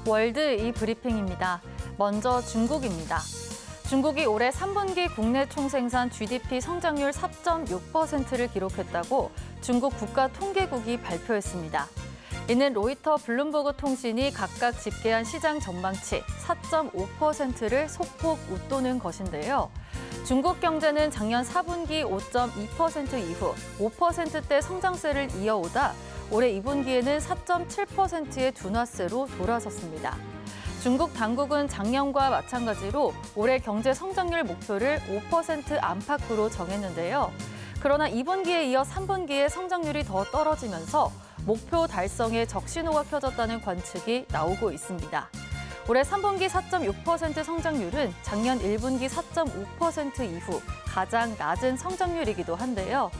월드 이 브리핑입니다. 먼저 중국입니다. 중국이 올해 3분기 국내 총생산 GDP 성장률 4.6%를 기록했다고 중국 국가통계국이 발표했습니다. 이는 로이터, 블룸버그 통신이 각각 집계한 시장 전망치 4.5%를 소폭 웃도는 것인데요. 중국 경제는 작년 4분기 5.2% 이후 5%대 성장세를 이어오다 올해 2분기에는 4.7%의 둔화세로 돌아섰습니다. 중국 당국은 작년과 마찬가지로 올해 경제 성장률 목표를 5% 안팎으로 정했는데요. 그러나 2분기에 이어 3분기에 성장률이 더 떨어지면서 목표 달성에 적신호가 켜졌다는 관측이 나오고 있습니다. 올해 3분기 4.6% 성장률은 작년 1분기 4.5% 이후 가장 낮은 성장률이기도 한데요.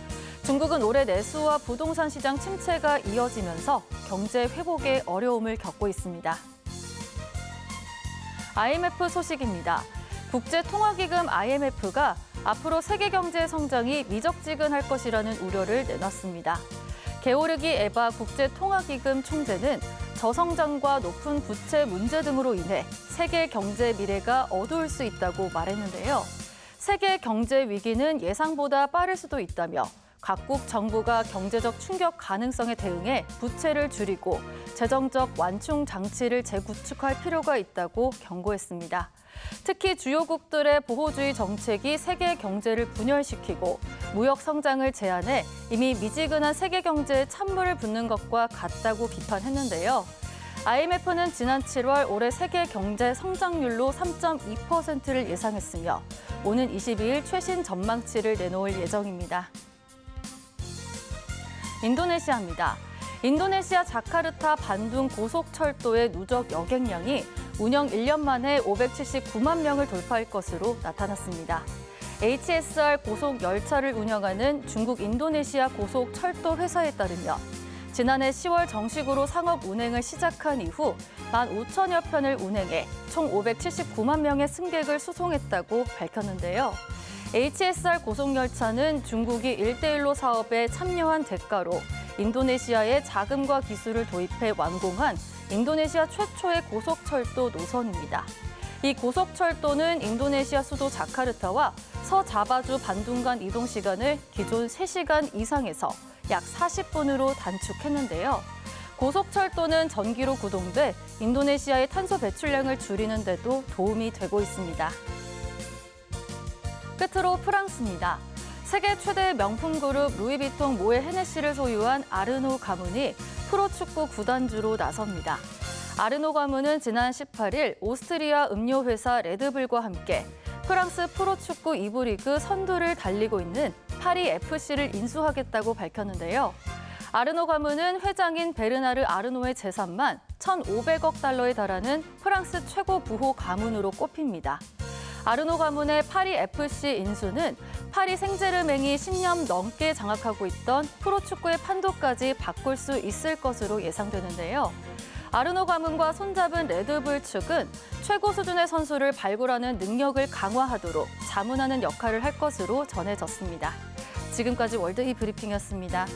중국은 올해 내수와 부동산 시장 침체가 이어지면서 경제 회복에 어려움을 겪고 있습니다. IMF 소식입니다. 국제통화기금 IMF가 앞으로 세계 경제 성장이 미적지근할 것이라는 우려를 내놨습니다. 게오르기 에바 국제통화기금 총재는 저성장과 높은 부채 문제 등으로 인해 세계 경제 미래가 어두울 수 있다고 말했는데요. 세계 경제 위기는 예상보다 빠를 수도 있다며 각국 정부가 경제적 충격 가능성에 대응해 부채를 줄이고 재정적 완충 장치를 재구축할 필요가 있다고 경고했습니다. 특히 주요국들의 보호주의 정책이 세계 경제를 분열시키고 무역 성장을 제한해 이미 미지근한 세계 경제에 찬물을 붓는 것과 같다고 비판했는데요. IMF는 지난 7월 올해 세계 경제 성장률로 3.2%를 예상했으며 오는 22일 최신 전망치를 내놓을 예정입니다. 인도네시아입니다. 인도네시아 자카르타 반둥 고속철도의 누적 여객량이 운영 1년 만에 579만 명을 돌파할 것으로 나타났습니다. HSR 고속열차를 운영하는 중국 인도네시아 고속철도 회사에 따르면 지난해 10월 정식으로 상업 운행을 시작한 이후 15,000여 편을 운행해 총 579만 명의 승객을 수송했다고 밝혔는데요. HSR 고속열차는 중국이 1대1로 사업에 참여한 대가로 인도네시아에 자금과 기술을 도입해 완공한 인도네시아 최초의 고속철도 노선입니다. 이 고속철도는 인도네시아 수도 자카르타와 서자바주 반둥 간 이동 시간을 기존 3시간 이상에서 약 40분으로 단축했는데요. 고속철도는 전기로 구동돼 인도네시아의 탄소 배출량을 줄이는 데도 도움이 되고 있습니다. 끝으로 프랑스입니다. 세계 최대 명품 그룹 루이비통 모에 헤네시를 소유한 아르노 가문이 프로축구 구단주로 나섭니다. 아르노 가문은 지난 18일 오스트리아 음료회사 레드불과 함께 프랑스 프로축구 2부 리그 선두를 달리고 있는 파리 FC를 인수하겠다고 밝혔는데요. 아르노 가문은 회장인 베르나르 아르노의 재산만 1,500억 달러에 달하는 프랑스 최고 부호 가문으로 꼽힙니다. 아르노 가문의 파리 FC 인수는 파리 생제르맹이 10년 넘게 장악하고 있던 프로축구의 판도까지 바꿀 수 있을 것으로 예상되는데요. 아르노 가문과 손잡은 레드불 측은 최고 수준의 선수를 발굴하는 능력을 강화하도록 자문하는 역할을 할 것으로 전해졌습니다. 지금까지 월드 이 브리핑이었습니다.